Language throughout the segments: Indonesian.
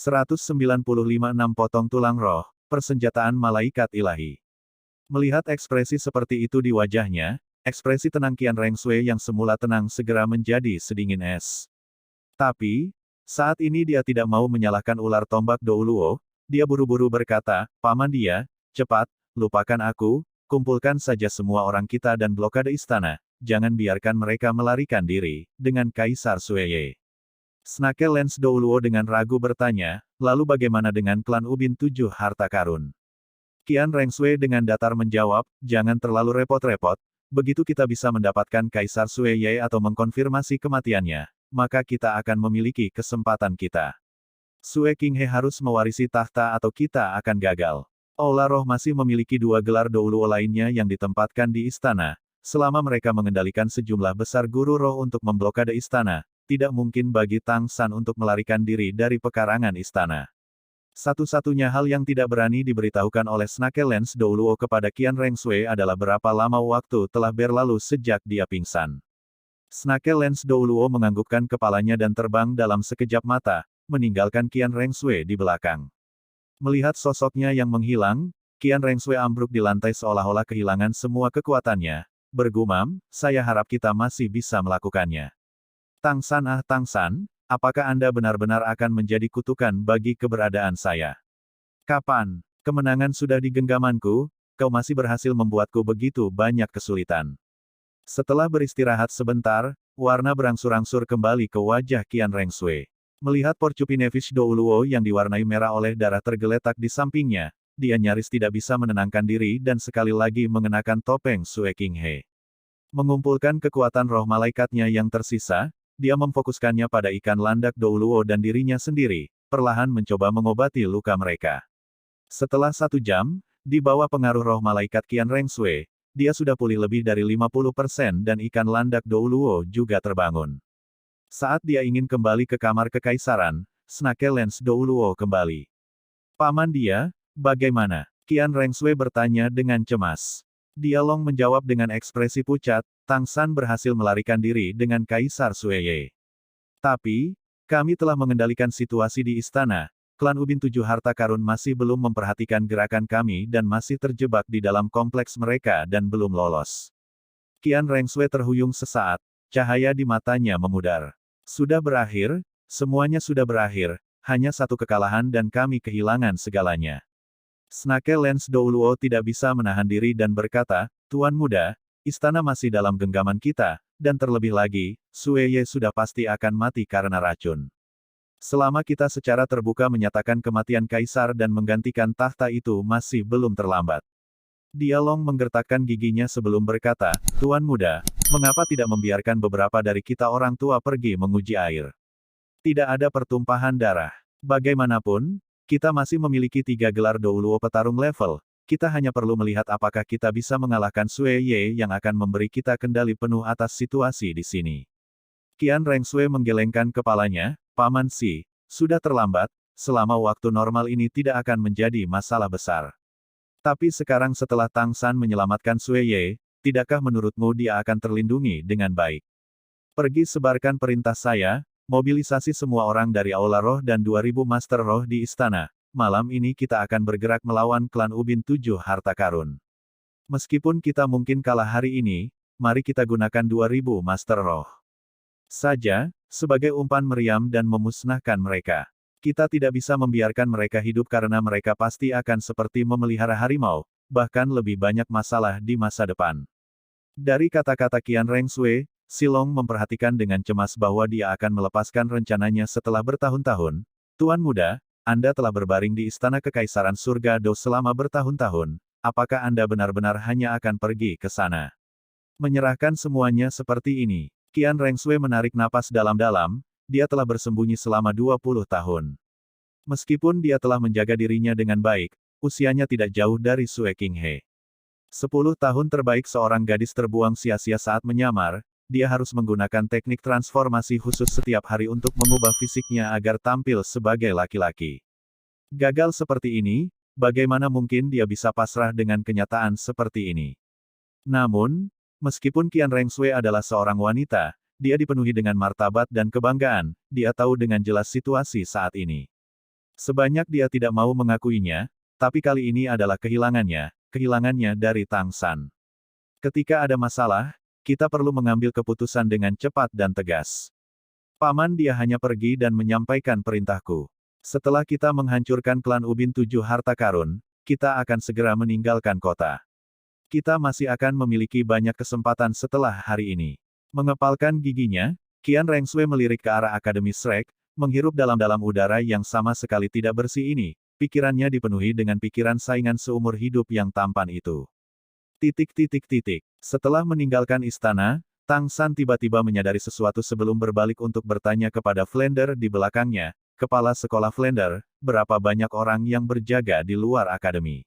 195-6 potong tulang roh, persenjataan malaikat ilahi. Melihat ekspresi seperti itu di wajahnya, ekspresi tenang Qian Rengsui yang semula tenang segera menjadi sedingin es. Tapi, saat ini dia tidak mau menyalahkan ular tombak Douluo, dia buru-buru berkata, "Paman dia, cepat, lupakan aku, kumpulkan saja semua orang kita dan blokade istana, jangan biarkan mereka melarikan diri," dengan Kaisar Sueye. Snake Lens Douluo dengan ragu bertanya, "Lalu bagaimana dengan klan Ubin 7 harta karun?" Qian Rengsui dengan datar menjawab, "Jangan terlalu repot-repot, begitu kita bisa mendapatkan Kaisar Sueye atau mengkonfirmasi kematiannya, maka kita akan memiliki kesempatan kita. Sue Qinghe harus mewarisi tahta atau kita akan gagal." Aula Roh masih memiliki 2 gelar Douluo lainnya yang ditempatkan di istana. Selama mereka mengendalikan sejumlah besar guru roh untuk memblokade istana, tidak mungkin bagi Tang San untuk melarikan diri dari pekarangan istana. Satu-satunya hal yang tidak berani diberitahukan oleh Snake Lens Douluo kepada Qian Rengsui adalah berapa lama waktu telah berlalu sejak dia pingsan. Snake Lens Douluo menganggukkan kepalanya dan terbang dalam sekejap mata, meninggalkan Qian Rengsui di belakang. Melihat sosoknya yang menghilang, Qian Rengsui ambruk di lantai seolah-olah kehilangan semua kekuatannya, bergumam, "Saya harap kita masih bisa melakukannya. Tang San, apakah Anda benar-benar akan menjadi kutukan bagi keberadaan saya? Kapan? Kemenangan sudah di genggamanku, kau masih berhasil membuatku begitu banyak kesulitan." Setelah beristirahat sebentar, warna berangsur-angsur kembali ke wajah Qian Rengsui. Melihat Porcupinefish Douluo yang diwarnai merah oleh darah tergeletak di sampingnya, dia nyaris tidak bisa menenangkan diri dan sekali lagi mengenakan topeng Sue Qinghe. Mengumpulkan kekuatan roh malaikatnya yang tersisa, dia memfokuskannya pada ikan landak Douluo dan dirinya sendiri, perlahan mencoba mengobati luka mereka. Setelah 1 jam, di bawah pengaruh roh malaikat Qian Rengsui, dia sudah pulih lebih dari 50% dan ikan landak Douluo juga terbangun. Saat dia ingin kembali ke kamar kekaisaran, Snake Lens Douluo kembali. "Paman dia, bagaimana?" Qian Rengsui bertanya dengan cemas. Dialog menjawab dengan ekspresi pucat, "Tang San berhasil melarikan diri dengan Kaisar Sueye. Tapi, kami telah mengendalikan situasi di istana, klan Ubin 7 harta karun masih belum memperhatikan gerakan kami dan masih terjebak di dalam kompleks mereka dan belum lolos." Qian Rengsui terhuyung sesaat, cahaya di matanya memudar. "Sudah berakhir, semuanya sudah berakhir, hanya 1 kekalahan dan kami kehilangan segalanya." Snake Lens Douluo tidak bisa menahan diri dan berkata, "Tuan muda, istana masih dalam genggaman kita, dan terlebih lagi, Sueye sudah pasti akan mati karena racun. Selama kita secara terbuka menyatakan kematian kaisar dan menggantikan tahta itu masih belum terlambat." Dialog menggertakkan giginya sebelum berkata, "Tuan muda, mengapa tidak membiarkan beberapa dari kita orang tua pergi menguji air? Tidak ada pertumpahan darah. Bagaimanapun, kita masih memiliki 3 gelar Douluo petarung level, kita hanya perlu melihat apakah kita bisa mengalahkan Sueye yang akan memberi kita kendali penuh atas situasi di sini." Qian Rengsui menggelengkan kepalanya, "Paman Si, sudah terlambat, selama waktu normal ini tidak akan menjadi masalah besar. Tapi sekarang setelah Tang San menyelamatkan Sueye, tidakkah menurutmu dia akan terlindungi dengan baik? Pergi sebarkan perintah saya, mobilisasi semua orang dari Aula Roh dan 2000 Master Roh di istana. Malam ini kita akan bergerak melawan klan Ubin 7 harta karun. Meskipun kita mungkin kalah hari ini, mari kita gunakan 2000 Master Roh saja, sebagai umpan meriam dan memusnahkan mereka. Kita tidak bisa membiarkan mereka hidup karena mereka pasti akan seperti memelihara harimau, bahkan lebih banyak masalah di masa depan." Dari kata-kata Qian Rengsui, Silong memperhatikan dengan cemas bahwa dia akan melepaskan rencananya setelah bertahun-tahun. "Tuan muda, Anda telah berbaring di istana kekaisaran surga Do selama bertahun-tahun, apakah Anda benar-benar hanya akan pergi ke sana? Menyerahkan semuanya seperti ini?" Qian Rengsui menarik napas dalam-dalam, dia telah bersembunyi selama 20 tahun. Meskipun dia telah menjaga dirinya dengan baik, usianya tidak jauh dari Sue Qinghe. 10 tahun terbaik seorang gadis terbuang sia-sia saat menyamar, dia harus menggunakan teknik transformasi khusus setiap hari untuk mengubah fisiknya agar tampil sebagai laki-laki. Gagal seperti ini, bagaimana mungkin dia bisa pasrah dengan kenyataan seperti ini? Namun, meskipun Qian Rengsui adalah seorang wanita, dia dipenuhi dengan martabat dan kebanggaan, dia tahu dengan jelas situasi saat ini. Sebanyak dia tidak mau mengakuinya, tapi kali ini adalah kehilangannya dari Tang San. Ketika ada masalah, kita perlu mengambil keputusan dengan cepat dan tegas. Paman, dia hanya pergi dan menyampaikan perintahku. Setelah kita menghancurkan klan Ubin Tujuh Harta Karun, kita akan segera meninggalkan kota. Kita masih akan memiliki banyak kesempatan setelah hari ini. Mengepalkan giginya, Qian Rengsui melirik ke arah Akademi Shrek, menghirup dalam-dalam udara yang sama sekali tidak bersih ini. Pikirannya dipenuhi dengan pikiran saingan seumur hidup yang tampan itu. Setelah meninggalkan istana, Tang San tiba-tiba menyadari sesuatu sebelum berbalik untuk bertanya kepada Flander di belakangnya, Kepala Sekolah Flander, berapa banyak orang yang berjaga di luar akademi?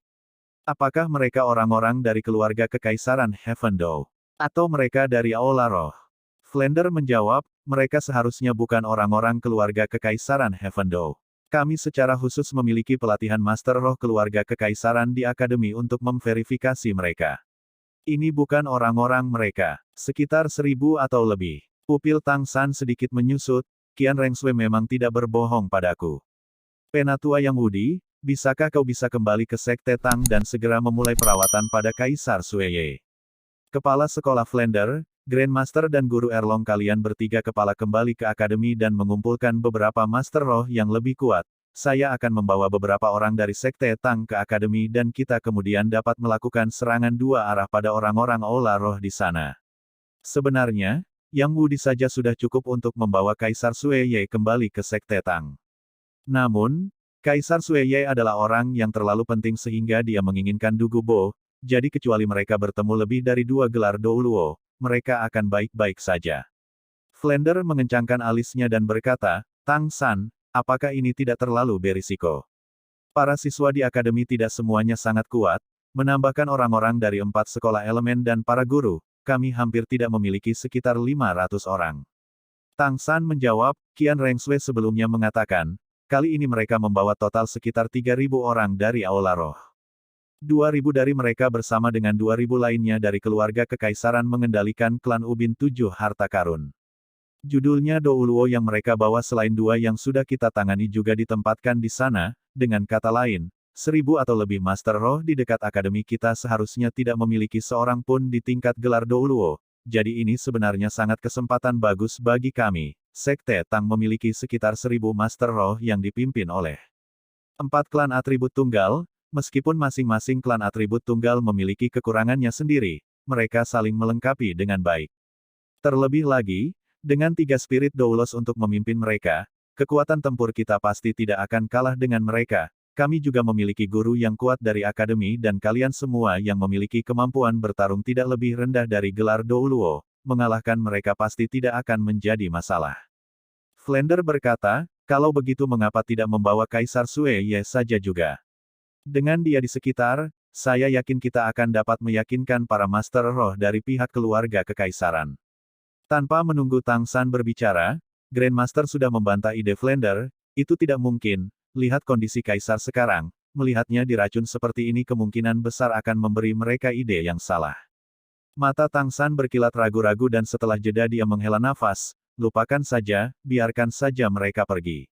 Apakah mereka orang-orang dari keluarga Kekaisaran Heavendou? Atau mereka dari Aula Roh? Flander menjawab, mereka seharusnya bukan orang-orang keluarga Kekaisaran Heavendou. Kami secara khusus memiliki pelatihan Master Roh keluarga Kekaisaran di akademi untuk memverifikasi mereka. Ini bukan orang-orang mereka. Sekitar 1000 atau lebih. Pupil Tang San sedikit menyusut, Qian Rengsui memang tidak berbohong padaku. Penatua Yang Wudi, bisakah kau bisa kembali ke Sekte Tang dan segera memulai perawatan pada Kaisar Sueye? Kepala Sekolah Flander, Grandmaster dan Guru Erlong, kalian bertiga kepala kembali ke akademi dan mengumpulkan beberapa Master Roh yang lebih kuat. Saya akan membawa beberapa orang dari Sekte Tang ke akademi dan kita kemudian dapat melakukan serangan dua arah pada orang-orang Aula Roh di sana. Sebenarnya, Yang Wudi saja sudah cukup untuk membawa Kaisar Sueye kembali ke Sekte Tang. Namun, Kaisar Sueye adalah orang yang terlalu penting sehingga dia menginginkan Du Gubo, jadi kecuali mereka bertemu lebih dari 2 gelar Douluo, mereka akan baik-baik saja. Flander mengencangkan alisnya dan berkata, Tang San, apakah ini tidak terlalu berisiko? Para siswa di akademi tidak semuanya sangat kuat, menambahkan orang-orang dari 4 sekolah elemen dan para guru, kami hampir tidak memiliki sekitar 500 orang. Tang San menjawab, Qian Rengsui sebelumnya mengatakan, kali ini mereka membawa total sekitar 3000 orang dari Aula Roh. 2000 dari mereka bersama dengan 2000 lainnya dari keluarga Kekaisaran mengendalikan klan Ubin Tujuh Harta Karun. Judulnya Douluo yang mereka bawa selain 2 yang sudah kita tangani juga ditempatkan di sana, dengan kata lain, 1000 atau lebih Master Roh di dekat akademi kita seharusnya tidak memiliki seorang pun di tingkat gelar Douluo, jadi ini sebenarnya sangat kesempatan bagus bagi kami. Sekte Tang memiliki sekitar 1000 Master Roh yang dipimpin oleh 4 klan atribut tunggal, meskipun masing-masing klan atribut tunggal memiliki kekurangannya sendiri, mereka saling melengkapi dengan baik. Terlebih lagi, dengan 3 spirit doulos untuk memimpin mereka, kekuatan tempur kita pasti tidak akan kalah dengan mereka. Kami juga memiliki guru yang kuat dari akademi dan kalian semua yang memiliki kemampuan bertarung tidak lebih rendah dari gelar Douluo, mengalahkan mereka pasti tidak akan menjadi masalah. Flander berkata, kalau begitu mengapa tidak membawa Kaisar Sueye saja juga? Dengan dia di sekitar, saya yakin kita akan dapat meyakinkan para Master Roh dari pihak keluarga Kekaisaran. Tanpa menunggu Tang San berbicara, Grandmaster sudah membantah ide Flander, itu tidak mungkin. Lihat kondisi Kaisar sekarang, melihatnya diracun seperti ini kemungkinan besar akan memberi mereka ide yang salah. Mata Tang San berkilat ragu-ragu dan setelah jeda dia menghela nafas, lupakan saja, biarkan saja mereka pergi.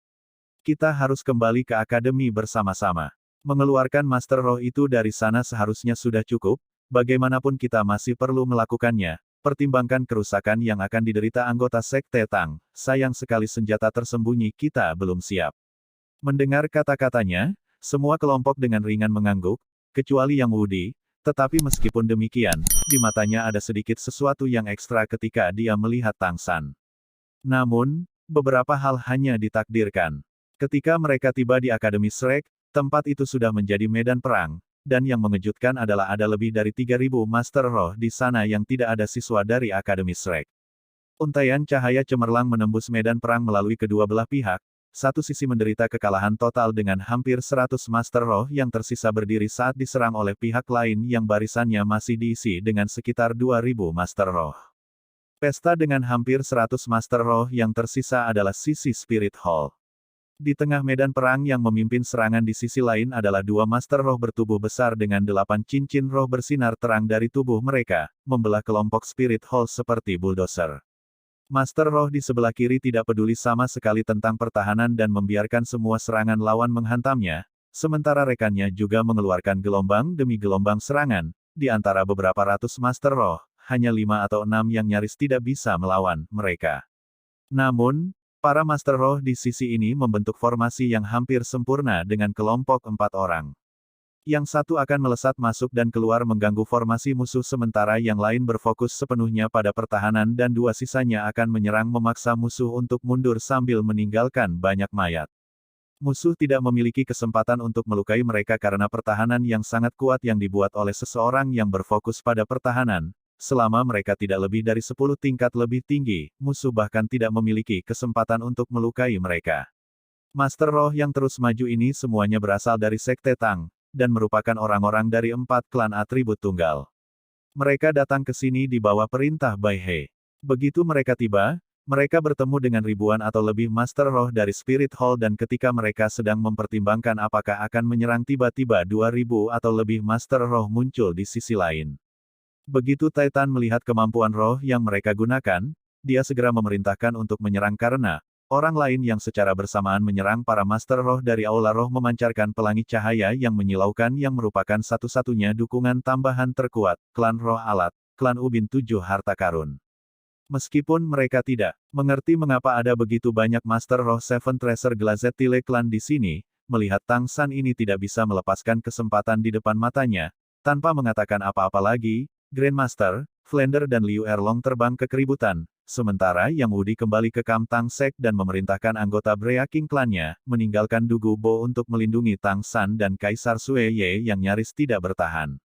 Kita harus kembali ke akademi bersama-sama. Mengeluarkan Master Roh itu dari sana seharusnya sudah cukup, bagaimanapun kita masih perlu melakukannya. Pertimbangkan kerusakan yang akan diderita anggota Sekte Tang, sayang sekali senjata tersembunyi kita belum siap. Mendengar kata-katanya, semua kelompok dengan ringan mengangguk, kecuali Yang Wudi, tetapi meskipun demikian, di matanya ada sedikit sesuatu yang ekstra ketika dia melihat Tang San. Namun, beberapa hal hanya ditakdirkan. Ketika mereka tiba di Akademi Shrek, tempat itu sudah menjadi medan perang, dan yang mengejutkan adalah ada lebih dari 3000 Master Roh di sana yang tidak ada siswa dari Akademi Shrek. Untaian cahaya cemerlang menembus medan perang melalui kedua belah pihak. Satu sisi menderita kekalahan total dengan hampir 100 Master Roh yang tersisa berdiri saat diserang oleh pihak lain yang barisannya masih diisi dengan sekitar 2000 Master Roh. Pesta dengan hampir 100 Master Roh yang tersisa adalah sisi Spirit Hall. Di tengah medan perang yang memimpin serangan di sisi lain adalah 2 Master Roh bertubuh besar dengan 8 cincin roh bersinar terang dari tubuh mereka, membelah kelompok Spirit Hall seperti bulldozer. Master Roh di sebelah kiri tidak peduli sama sekali tentang pertahanan dan membiarkan semua serangan lawan menghantamnya, sementara rekannya juga mengeluarkan gelombang demi gelombang serangan. Di antara beberapa ratus Master Roh, hanya 5 atau 6 yang nyaris tidak bisa melawan mereka. Namun, para Master Roh di sisi ini membentuk formasi yang hampir sempurna dengan kelompok 4 orang. Yang satu akan melesat masuk dan keluar mengganggu formasi musuh sementara yang lain berfokus sepenuhnya pada pertahanan dan 2 sisanya akan menyerang memaksa musuh untuk mundur sambil meninggalkan banyak mayat. Musuh tidak memiliki kesempatan untuk melukai mereka karena pertahanan yang sangat kuat yang dibuat oleh seseorang yang berfokus pada pertahanan. Selama mereka tidak lebih dari 10 tingkat lebih tinggi, musuh bahkan tidak memiliki kesempatan untuk melukai mereka. Master Roh yang terus maju ini semuanya berasal dari Sekte Tang, dan merupakan orang-orang dari 4 klan atribut tunggal. Mereka datang ke sini di bawah perintah Bai He. Begitu mereka tiba, mereka bertemu dengan ribuan atau lebih Master Roh dari Spirit Hall dan ketika mereka sedang mempertimbangkan apakah akan menyerang tiba-tiba 2000 atau lebih Master Roh muncul di sisi lain. Begitu Titan melihat kemampuan roh yang mereka gunakan, dia segera memerintahkan untuk menyerang karena orang lain yang secara bersamaan menyerang para Master Roh dari Aula Roh memancarkan pelangi cahaya yang menyilaukan yang merupakan satu-satunya dukungan tambahan terkuat, klan Roh Alat, klan Ubin 7 Harta Karun. Meskipun mereka tidak mengerti mengapa ada begitu banyak Master Roh Seven Treasure Glazed Tile klan di sini, melihat Tang San ini tidak bisa melepaskan kesempatan di depan matanya, tanpa mengatakan apa-apa lagi, Grandmaster, Flender dan Liu Erlong terbang ke keributan, sementara Yang Wudi kembali ke Kam Tang Sek dan memerintahkan anggota Brea King klannya, meninggalkan Dugu Bo untuk melindungi Tang San dan Kaisar Sue Ye yang nyaris tidak bertahan.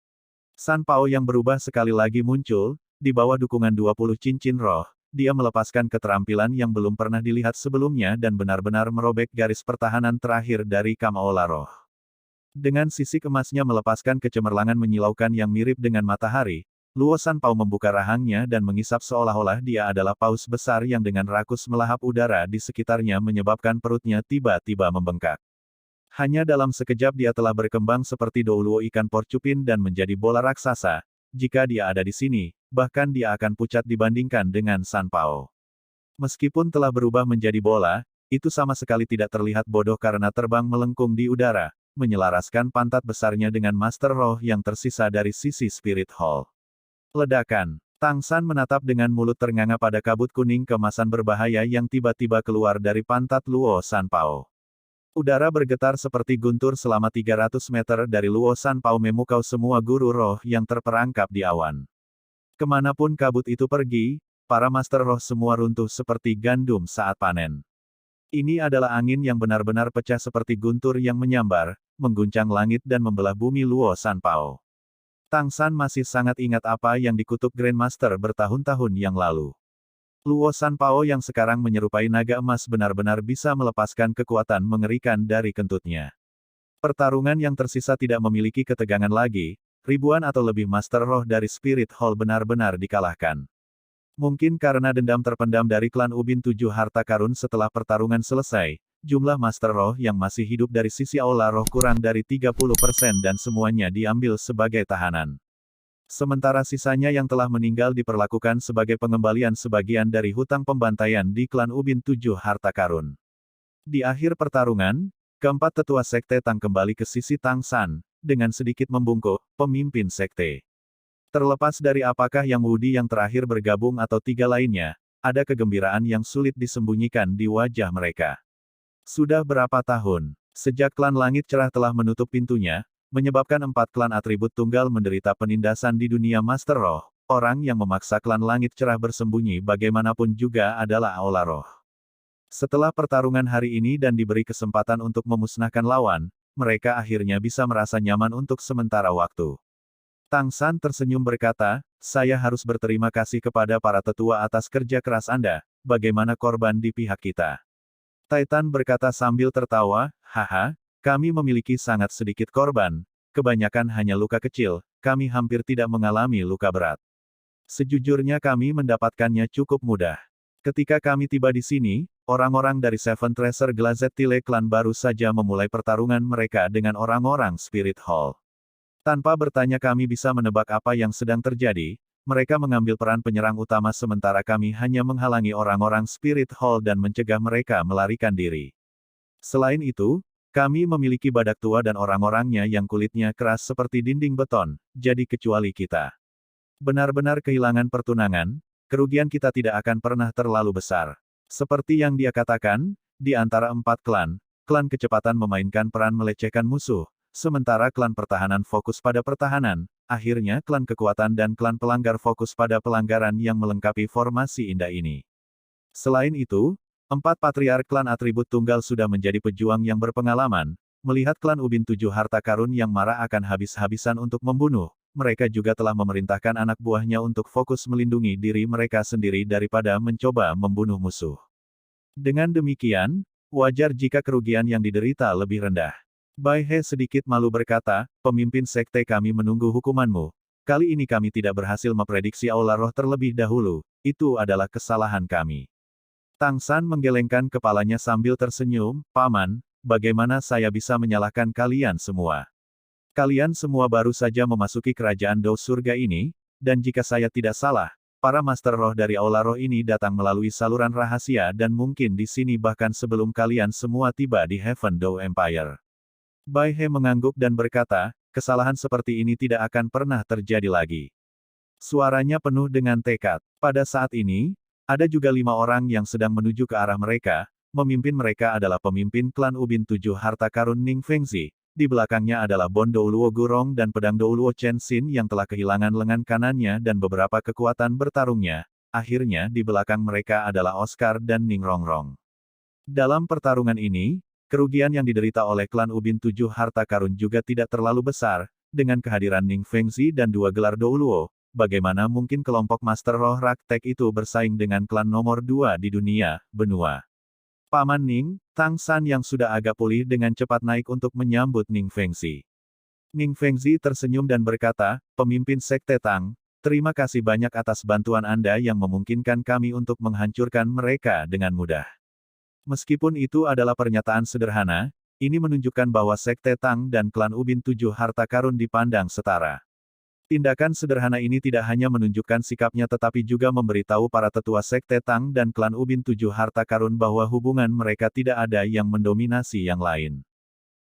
San Pao yang berubah sekali lagi muncul, di bawah dukungan 20 cincin roh, dia melepaskan keterampilan yang belum pernah dilihat sebelumnya dan benar-benar merobek garis pertahanan terakhir dari Kam Aula Roh. Dengan sisik emasnya melepaskan kecemerlangan menyilaukan yang mirip dengan matahari, Luo San Pao membuka rahangnya dan mengisap seolah-olah dia adalah paus besar yang dengan rakus melahap udara di sekitarnya menyebabkan perutnya tiba-tiba membengkak. Hanya dalam sekejap dia telah berkembang seperti Douluo ikan porcupin dan menjadi bola raksasa. Jika dia ada di sini, bahkan dia akan pucat dibandingkan dengan San Pao. Meskipun telah berubah menjadi bola, itu sama sekali tidak terlihat bodoh karena terbang melengkung di udara, menyelaraskan pantat besarnya dengan Master Roh yang tersisa dari sisi Spirit Hall. Ledakan. Tang San menatap dengan mulut ternganga pada kabut kuning kemasan berbahaya yang tiba-tiba keluar dari pantat Luo San Pao. Udara bergetar seperti guntur selama 300 meter dari Luo San Pao memukau semua guru roh yang terperangkap di awan. Kemanapun kabut itu pergi, para Master Roh semua runtuh seperti gandum saat panen. Ini adalah angin yang benar-benar pecah seperti guntur yang menyambar, mengguncang langit dan membelah bumi Luo San Pao. Tang San masih sangat ingat apa yang dikutuk Grandmaster bertahun-tahun yang lalu. Luo San Pao yang sekarang menyerupai naga emas benar-benar bisa melepaskan kekuatan mengerikan dari kentutnya. Pertarungan yang tersisa tidak memiliki ketegangan lagi, ribuan atau lebih Master Roh dari Spirit Hall benar-benar dikalahkan. Mungkin karena dendam terpendam dari klan Ubin 7 Harta Karun setelah pertarungan selesai, jumlah Master Roh yang masih hidup dari sisi Aula Roh kurang dari 30% dan semuanya diambil sebagai tahanan. Sementara sisanya yang telah meninggal diperlakukan sebagai pengembalian sebagian dari hutang pembantaian di klan Ubin 7 Harta Karun. Di akhir pertarungan, keempat tetua Sekte Tang kembali ke sisi Tang San, dengan sedikit membungkuk, pemimpin Sekte. Terlepas dari apakah Yang Wudi yang terakhir bergabung atau 3 lainnya, ada kegembiraan yang sulit disembunyikan di wajah mereka. Sudah berapa tahun, sejak klan Langit Cerah telah menutup pintunya, menyebabkan 4 klan atribut tunggal menderita penindasan di dunia Master Roh, orang yang memaksa klan Langit Cerah bersembunyi bagaimanapun juga adalah Aula Roh. Setelah pertarungan hari ini dan diberi kesempatan untuk memusnahkan lawan, mereka akhirnya bisa merasa nyaman untuk sementara waktu. Tang San tersenyum berkata, saya harus berterima kasih kepada para tetua atas kerja keras Anda, bagaimana korban di pihak kita. Titan berkata sambil tertawa, haha, kami memiliki sangat sedikit korban, kebanyakan hanya luka kecil, kami hampir tidak mengalami luka berat. Sejujurnya kami mendapatkannya cukup mudah. Ketika kami tiba di sini, orang-orang dari Seven Treasure Glazed Tile Clan baru saja memulai pertarungan mereka dengan orang-orang Spirit Hall. Tanpa bertanya kami bisa menebak apa yang sedang terjadi, mereka mengambil peran penyerang utama sementara kami hanya menghalangi orang-orang Spirit Hall dan mencegah mereka melarikan diri. Selain itu, kami memiliki badak tua dan orang-orangnya yang kulitnya keras seperti dinding beton, jadi kecuali kita benar-benar kehilangan pertunangan, kerugian kita tidak akan pernah terlalu besar. Seperti yang dia katakan, di antara 4 klan, klan kecepatan memainkan peran melecehkan musuh, sementara klan pertahanan fokus pada pertahanan, akhirnya klan kekuatan dan klan pelanggar fokus pada pelanggaran yang melengkapi formasi indah ini. Selain itu, 4 patriark klan atribut tunggal sudah menjadi pejuang yang berpengalaman, melihat klan Ubin 7 harta karun yang marah akan habis-habisan untuk membunuh, mereka juga telah memerintahkan anak buahnya untuk fokus melindungi diri mereka sendiri daripada mencoba membunuh musuh. Dengan demikian, wajar jika kerugian yang diderita lebih rendah. Bai He sedikit malu berkata, pemimpin sekte kami menunggu hukumanmu. Kali ini kami tidak berhasil memprediksi aula roh terlebih dahulu, itu adalah kesalahan kami. Tang San menggelengkan kepalanya sambil tersenyum, Paman, bagaimana saya bisa menyalahkan kalian semua? Kalian semua baru saja memasuki kerajaan Dou surga ini, dan jika saya tidak salah, para master roh dari aula roh ini datang melalui saluran rahasia dan mungkin di sini bahkan sebelum kalian semua tiba di Heaven Dou Empire. Bai He mengangguk dan berkata, kesalahan seperti ini tidak akan pernah terjadi lagi. Suaranya penuh dengan tekad. Pada saat ini, ada juga 5 orang yang sedang menuju ke arah mereka, memimpin mereka adalah pemimpin klan Ubin 7 harta karun Ning Fengzi. Di belakangnya adalah Bon Douluo Gurong dan pedang Douluo Chen Xin yang telah kehilangan lengan kanannya dan beberapa kekuatan bertarungnya. Akhirnya di belakang mereka adalah Oscar dan Ning Rongrong. Dalam pertarungan ini, kerugian yang diderita oleh klan Ubin 7 harta karun juga tidak terlalu besar, dengan kehadiran Ning Fengzi dan 2 gelar Douluo. Bagaimana mungkin kelompok Master Roh Raktek itu bersaing dengan klan nomor 2 di dunia, benua? Paman Ning, Tang San yang sudah agak pulih dengan cepat naik untuk menyambut Ning Fengzi. Ning Fengzi tersenyum dan berkata, pemimpin sekte Tang, terima kasih banyak atas bantuan Anda yang memungkinkan kami untuk menghancurkan mereka dengan mudah. Meskipun itu adalah pernyataan sederhana, ini menunjukkan bahwa sekte Tang dan klan Ubin 7 harta karun dipandang setara. Tindakan sederhana ini tidak hanya menunjukkan sikapnya tetapi juga memberitahu para tetua sekte Tang dan klan Ubin 7 harta karun bahwa hubungan mereka tidak ada yang mendominasi yang lain.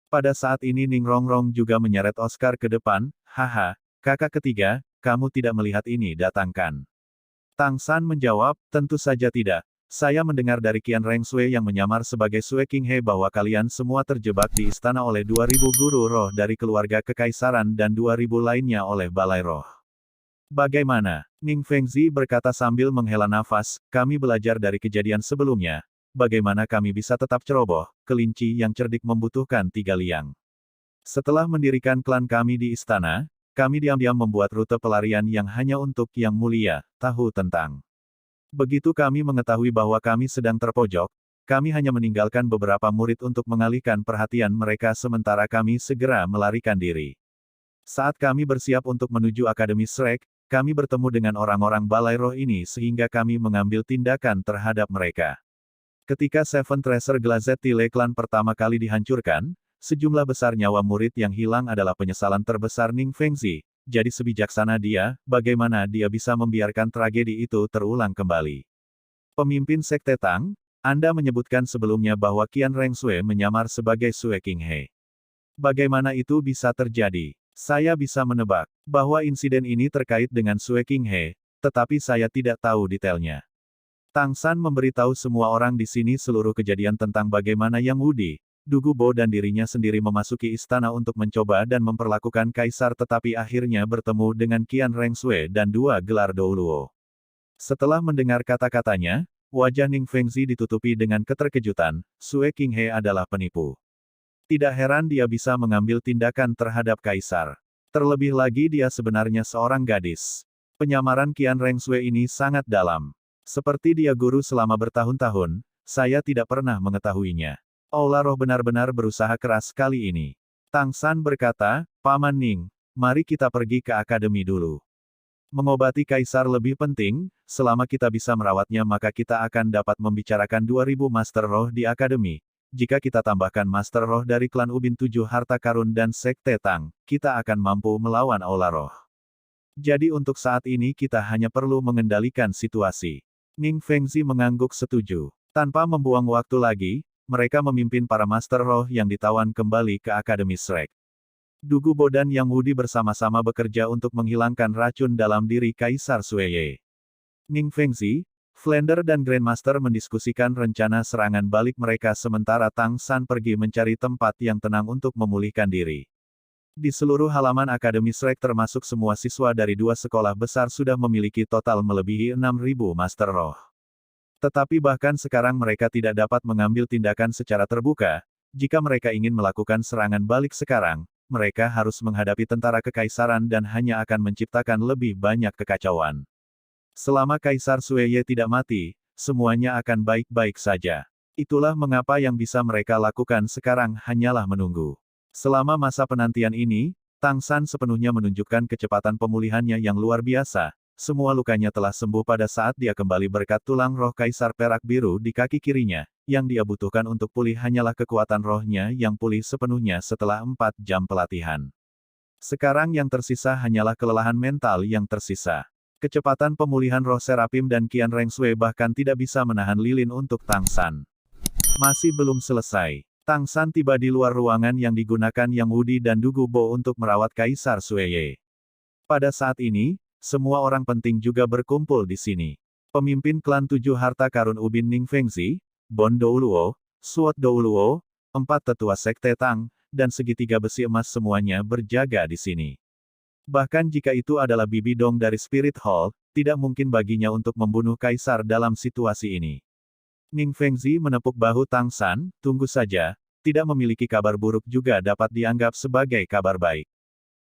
Pada saat ini Ning Rongrong juga menyeret Oscar ke depan, haha, kakak ketiga, kamu tidak melihat ini datangkan. Tang San menjawab, tentu saja tidak. Saya mendengar dari Qian Rengsui yang menyamar sebagai Sue King He bahwa kalian semua terjebak di istana oleh 2000 guru roh dari keluarga kekaisaran dan 2000 lainnya oleh balai roh. Bagaimana? Ning Fengzi berkata sambil menghela nafas, kami belajar dari kejadian sebelumnya. Bagaimana kami bisa tetap ceroboh, kelinci yang cerdik membutuhkan 3 liang. Setelah mendirikan klan kami di istana, kami diam-diam membuat rute pelarian yang hanya untuk yang mulia, tahu tentang. Begitu kami mengetahui bahwa kami sedang terpojok, kami hanya meninggalkan beberapa murid untuk mengalihkan perhatian mereka sementara kami segera melarikan diri. Saat kami bersiap untuk menuju Akademi Shrek, kami bertemu dengan orang-orang balai roh ini sehingga kami mengambil tindakan terhadap mereka. Ketika Seven Treasure Glazed Tile Clan pertama kali dihancurkan, sejumlah besar nyawa murid yang hilang adalah penyesalan terbesar Ning Fengzi. Jadi sebijaksana dia, bagaimana dia bisa membiarkan tragedi itu terulang kembali. Pemimpin sekte Tang, Anda menyebutkan sebelumnya bahwa Qian Rengsui menyamar sebagai Sue King He. Bagaimana itu bisa terjadi? Saya bisa menebak bahwa insiden ini terkait dengan Sue King He, tetapi saya tidak tahu detailnya. Tang San memberitahu semua orang di sini seluruh kejadian tentang bagaimana Yang Wudi, Dugu Bo dan dirinya sendiri memasuki istana untuk mencoba dan memperlakukan kaisar tetapi akhirnya bertemu dengan Qian Rengsui dan 2 gelar Douluo. Setelah mendengar kata-katanya, wajah Ning Fengzi ditutupi dengan keterkejutan, Sue King He adalah penipu. Tidak heran dia bisa mengambil tindakan terhadap kaisar. Terlebih lagi dia sebenarnya seorang gadis. Penyamaran Qian Rengsui ini sangat dalam. Seperti dia guru selama bertahun-tahun, saya tidak pernah mengetahuinya. Aula roh benar-benar berusaha keras kali ini. Tang San berkata, Paman Ning, mari kita pergi ke akademi dulu. Mengobati kaisar lebih penting, selama kita bisa merawatnya maka kita akan dapat membicarakan 2000 master roh di akademi. Jika kita tambahkan master roh dari klan Ubin 7 harta karun dan sekte Tang, kita akan mampu melawan aula roh. Jadi untuk saat ini kita hanya perlu mengendalikan situasi. Ning Fengzi mengangguk setuju. Tanpa membuang waktu lagi, mereka memimpin para Master Roh yang ditawan kembali ke Akademi Shrek. Dugu Bo dan Yang Wudi bersama-sama bekerja untuk menghilangkan racun dalam diri Kaisar Sueye. Ning Fengzi, Flander dan Grandmaster mendiskusikan rencana serangan balik mereka sementara Tang San pergi mencari tempat yang tenang untuk memulihkan diri. Di seluruh halaman Akademi Shrek termasuk semua siswa dari dua sekolah besar sudah memiliki total melebihi 6.000 Master Roh. Tetapi bahkan sekarang mereka tidak dapat mengambil tindakan secara terbuka. Jika mereka ingin melakukan serangan balik sekarang, mereka harus menghadapi tentara kekaisaran dan hanya akan menciptakan lebih banyak kekacauan. Selama Kaisar Sueye tidak mati, semuanya akan baik-baik saja. Itulah mengapa yang bisa mereka lakukan sekarang hanyalah menunggu. Selama masa penantian ini, Tang San sepenuhnya menunjukkan kecepatan pemulihannya yang luar biasa. Semua lukanya telah sembuh pada saat dia kembali berkat tulang roh Kaisar Perak Biru di kaki kirinya. Yang dia butuhkan untuk pulih hanyalah kekuatan rohnya yang pulih sepenuhnya setelah 4 jam pelatihan. Sekarang yang tersisa hanyalah kelelahan mental yang tersisa. Kecepatan pemulihan roh Serapim dan Qian Rengsui bahkan tidak bisa menahan lilin untuk Tang San. Masih belum selesai. Tang San tiba di luar ruangan yang digunakan Yang Wudi dan Dugu Bo untuk merawat Kaisar Sueye. Pada saat ini, semua orang penting juga berkumpul di sini. Pemimpin klan 7 harta karun Ubin Ning Fengzi, Bon Douluo, Suot Douluo, 4 tetua sekte Tang, dan segitiga besi emas semuanya berjaga di sini. Bahkan jika itu adalah Bibi Dong dari Spirit Hall, tidak mungkin baginya untuk membunuh Kaisar dalam situasi ini. Ning Fengzi menepuk bahu Tang San, tunggu saja, tidak memiliki kabar buruk juga dapat dianggap sebagai kabar baik.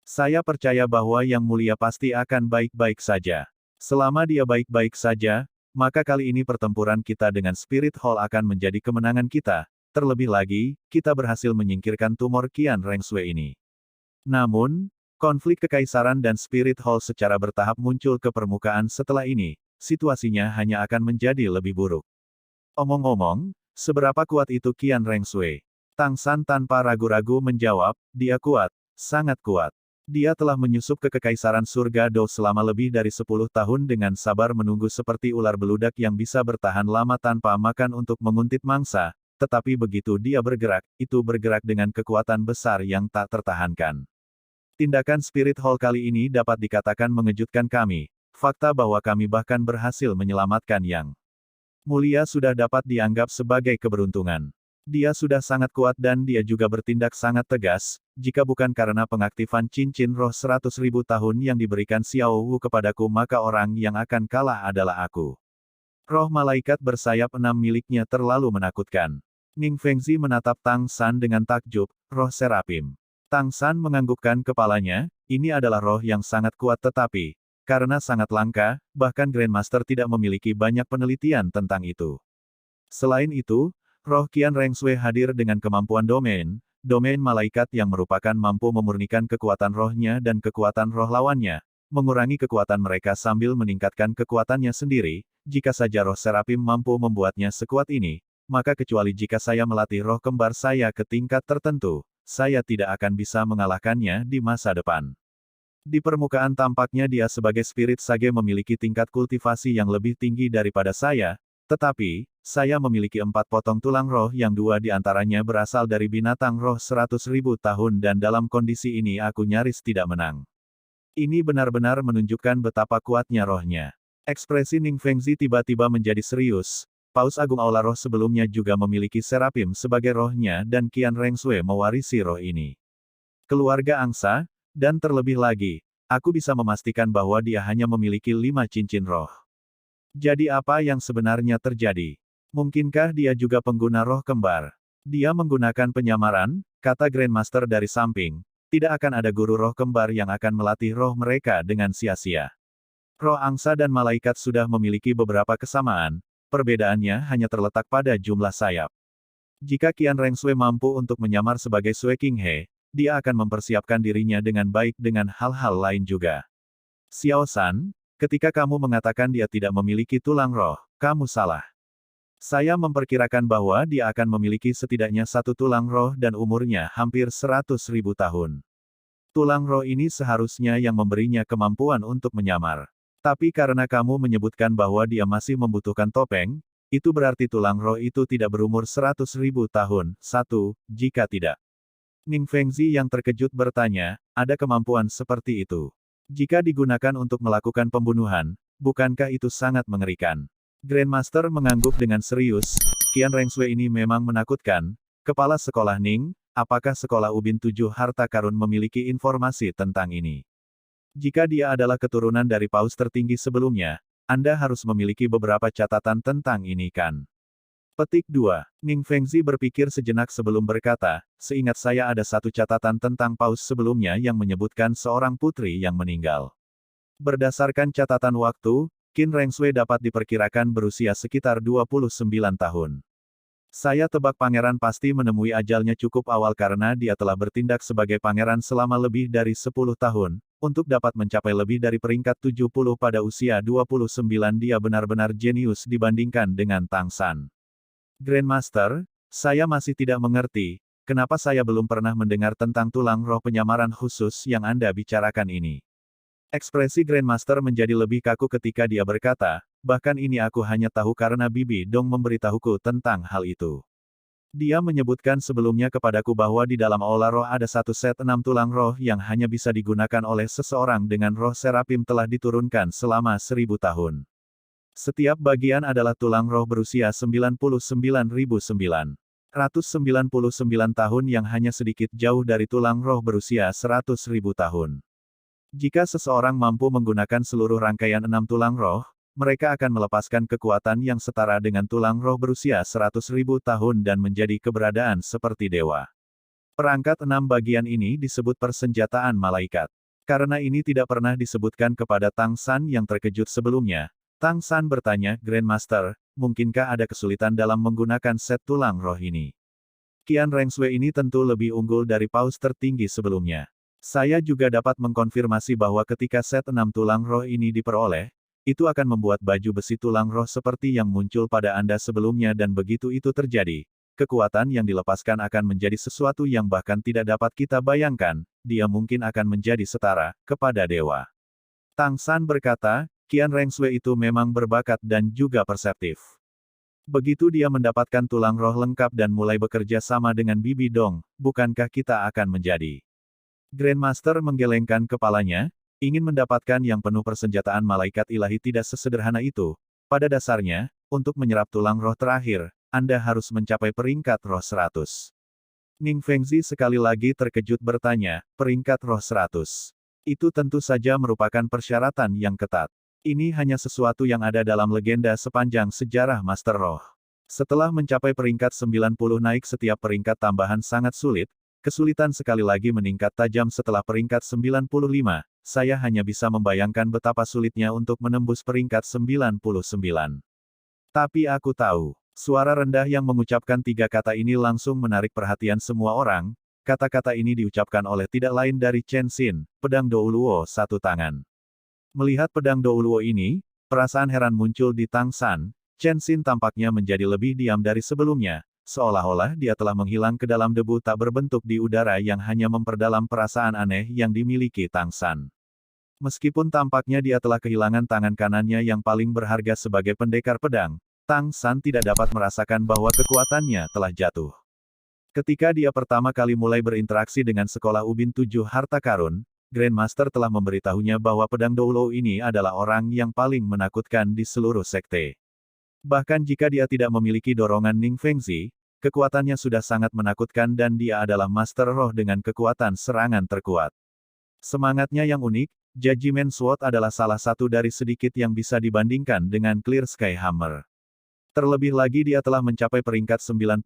Saya percaya bahwa Yang Mulia pasti akan baik-baik saja. Selama dia baik-baik saja, maka kali ini pertempuran kita dengan Spirit Hall akan menjadi kemenangan kita. Terlebih lagi, kita berhasil menyingkirkan tumor Qian Rengsui ini. Namun, konflik kekaisaran dan Spirit Hall secara bertahap muncul ke permukaan setelah ini, situasinya hanya akan menjadi lebih buruk. Omong-omong, seberapa kuat itu Qian Rengsui? Tang San tanpa ragu-ragu menjawab, dia kuat, sangat kuat. Dia telah menyusup ke Kekaisaran Surga Do selama lebih dari 10 tahun dengan sabar menunggu seperti ular beludak yang bisa bertahan lama tanpa makan untuk menguntit mangsa, tetapi begitu dia bergerak, itu bergerak dengan kekuatan besar yang tak tertahankan. Tindakan Spirit Hall kali ini dapat dikatakan mengejutkan kami, fakta bahwa kami bahkan berhasil menyelamatkan Yang Mulia sudah dapat dianggap sebagai keberuntungan. Dia sudah sangat kuat dan dia juga bertindak sangat tegas, jika bukan karena pengaktifan cincin roh 100.000 tahun yang diberikan Xiao Wu kepadaku maka orang yang akan kalah adalah aku. Roh malaikat bersayap 6 miliknya terlalu menakutkan. Ning Fengzi menatap Tang San dengan takjub, roh Serapim. Tang San menganggukkan kepalanya, ini adalah roh yang sangat kuat tetapi, karena sangat langka, bahkan Grandmaster tidak memiliki banyak penelitian tentang itu. Selain itu, roh Qian Rengsui hadir dengan kemampuan domain malaikat yang merupakan mampu memurnikan kekuatan rohnya dan kekuatan roh lawannya, mengurangi kekuatan mereka sambil meningkatkan kekuatannya sendiri. Jika saja roh Serapim mampu membuatnya sekuat ini, maka kecuali jika saya melatih roh kembar saya ke tingkat tertentu, saya tidak akan bisa mengalahkannya di masa depan. Di permukaan tampaknya dia sebagai spirit sage memiliki tingkat kultivasi yang lebih tinggi daripada saya, tetapi, saya memiliki 4 potong tulang roh yang 2 di antaranya berasal dari binatang roh 100.000 tahun dan dalam kondisi ini aku nyaris tidak menang. Ini benar-benar menunjukkan betapa kuatnya rohnya. Ekspresi Ning Fengzi tiba-tiba menjadi serius. Paus Agung Aula Roh sebelumnya juga memiliki Serapim sebagai rohnya dan Qian Rengsui mewarisi roh ini. Keluarga angsa, dan terlebih lagi, aku bisa memastikan bahwa dia hanya memiliki 5 cincin roh. Jadi apa yang sebenarnya terjadi? Mungkinkah dia juga pengguna roh kembar? Dia menggunakan penyamaran, kata Grandmaster dari samping. Tidak akan ada guru roh kembar yang akan melatih roh mereka dengan sia-sia. Roh angsa dan malaikat sudah memiliki beberapa kesamaan, perbedaannya hanya terletak pada jumlah sayap. Jika Qian Rengsui mampu untuk menyamar sebagai Sui King He, dia akan mempersiapkan dirinya dengan baik dengan hal-hal lain juga. Xiao San, ketika kamu mengatakan dia tidak memiliki tulang roh, kamu salah. Saya memperkirakan bahwa dia akan memiliki setidaknya 1 tulang roh dan umurnya hampir 100.000 tahun. Tulang roh ini seharusnya yang memberinya kemampuan untuk menyamar. Tapi karena kamu menyebutkan bahwa dia masih membutuhkan topeng, itu berarti tulang roh itu tidak berumur 100.000 tahun. Jika tidak. Ning Fengzi yang terkejut bertanya, ada kemampuan seperti itu. Jika digunakan untuk melakukan pembunuhan, bukankah itu sangat mengerikan? Grandmaster mengangguk dengan serius, Qian Rengsui ini memang menakutkan. Kepala sekolah Ning, apakah sekolah Ubin Tujuh Harta Karun memiliki informasi tentang ini? Jika dia adalah keturunan dari paus tertinggi sebelumnya, Anda harus memiliki beberapa catatan tentang ini kan? Petik 2. Ning Fengzi berpikir sejenak sebelum berkata, seingat saya ada satu catatan tentang paus sebelumnya yang menyebutkan seorang putri yang meninggal. Berdasarkan catatan waktu, Qin Rengsui dapat diperkirakan berusia sekitar 29 tahun. Saya tebak pangeran pasti menemui ajalnya cukup awal karena dia telah bertindak sebagai pangeran selama lebih dari 10 tahun, untuk dapat mencapai lebih dari peringkat 70 pada usia 29 dia benar-benar jenius dibandingkan dengan Tang San. Grandmaster, saya masih tidak mengerti, kenapa saya belum pernah mendengar tentang tulang roh penyamaran khusus yang Anda bicarakan ini. Ekspresi Grandmaster menjadi lebih kaku ketika dia berkata, bahkan ini aku hanya tahu karena Bibi Dong memberitahuku tentang hal itu. Dia menyebutkan sebelumnya kepadaku bahwa di dalam aula roh ada satu set 6 tulang roh yang hanya bisa digunakan oleh seseorang dengan roh serapim telah diturunkan selama 1000 tahun. Setiap bagian adalah tulang roh berusia 99.999 tahun yang hanya sedikit jauh dari tulang roh berusia 100.000 tahun. Jika seseorang mampu menggunakan seluruh rangkaian 6 tulang roh, mereka akan melepaskan kekuatan yang setara dengan tulang roh berusia 100.000 tahun dan menjadi keberadaan seperti dewa. Perangkat 6 bagian ini disebut persenjataan malaikat. Karena ini tidak pernah disebutkan kepada Tang San yang terkejut sebelumnya, Tang San bertanya, Grandmaster, mungkinkah ada kesulitan dalam menggunakan set tulang roh ini? Qian Rengsui ini tentu lebih unggul dari paus tertinggi sebelumnya. Saya juga dapat mengkonfirmasi bahwa ketika set 6 tulang roh ini diperoleh, itu akan membuat baju besi tulang roh seperti yang muncul pada Anda sebelumnya dan begitu itu terjadi, kekuatan yang dilepaskan akan menjadi sesuatu yang bahkan tidak dapat kita bayangkan, dia mungkin akan menjadi setara, kepada dewa. Tang San berkata, Qian Rengsui itu memang berbakat dan juga perseptif. Begitu dia mendapatkan tulang roh lengkap dan mulai bekerja sama dengan Bibi Dong, bukankah kita akan menjadi? Grandmaster menggelengkan kepalanya, ingin mendapatkan yang penuh persenjataan malaikat ilahi tidak sesederhana itu. Pada dasarnya, untuk menyerap tulang roh terakhir, Anda harus mencapai peringkat roh 100. Ning Fengzi sekali lagi terkejut bertanya, peringkat roh 100. Itu tentu saja merupakan persyaratan yang ketat. Ini hanya sesuatu yang ada dalam legenda sepanjang sejarah Master Roh. Setelah mencapai peringkat 90 naik setiap peringkat tambahan sangat sulit, kesulitan sekali lagi meningkat tajam setelah peringkat 95, saya hanya bisa membayangkan betapa sulitnya untuk menembus peringkat 99. Tapi aku tahu, suara rendah yang mengucapkan 3 kata ini langsung menarik perhatian semua orang, kata-kata ini diucapkan oleh tidak lain dari Chen Xin, pedang Douluo satu tangan. Melihat pedang Douluo ini, perasaan heran muncul di Tang San. Chen Xin tampaknya menjadi lebih diam dari sebelumnya, seolah-olah dia telah menghilang ke dalam debu tak berbentuk di udara yang hanya memperdalam perasaan aneh yang dimiliki Tang San. Meskipun tampaknya dia telah kehilangan tangan kanannya yang paling berharga sebagai pendekar pedang, Tang San tidak dapat merasakan bahwa kekuatannya telah jatuh. Ketika dia pertama kali mulai berinteraksi dengan sekolah Ubin Tujuh Harta Karun, Grandmaster telah memberitahunya bahwa pedang Douluo ini adalah orang yang paling menakutkan di seluruh sekte. Bahkan jika dia tidak memiliki dorongan Ning Fengzi, kekuatannya sudah sangat menakutkan dan dia adalah Master Roh dengan kekuatan serangan terkuat. Semangatnya yang unik, Judgment Sword adalah salah satu dari sedikit yang bisa dibandingkan dengan Clear Sky Hammer. Terlebih lagi dia telah mencapai peringkat 96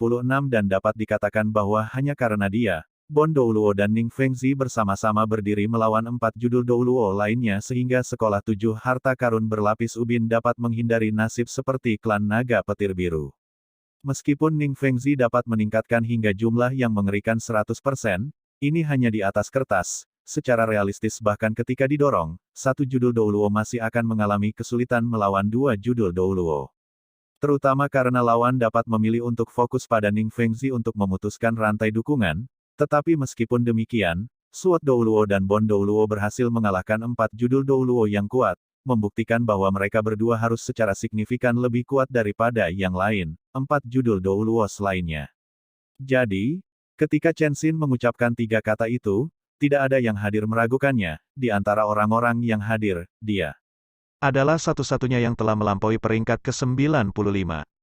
dan dapat dikatakan bahwa hanya karena dia, Bon Douluo dan Ning Fengzi bersama-sama berdiri melawan 4 judul Douluo lainnya sehingga sekolah 7 harta karun berlapis ubin dapat menghindari nasib seperti klan naga petir biru. Meskipun Ning Fengzi dapat meningkatkan hingga jumlah yang mengerikan 100%, ini hanya di atas kertas, secara realistis bahkan ketika didorong, 1 judul Douluo masih akan mengalami kesulitan melawan 2 judul Douluo. Terutama karena lawan dapat memilih untuk fokus pada Ning Fengzi untuk memutuskan rantai dukungan. Tetapi meskipun demikian, Suot Douluo dan Bon Douluo berhasil mengalahkan 4 judul Douluo yang kuat, membuktikan bahwa mereka berdua harus secara signifikan lebih kuat daripada yang lain, 4 judul Douluo lainnya. Jadi, ketika Chen Xin mengucapkan 3 kata itu, tidak ada yang hadir meragukannya. Di antara orang-orang yang hadir, dia adalah satu-satunya yang telah melampaui peringkat ke-95.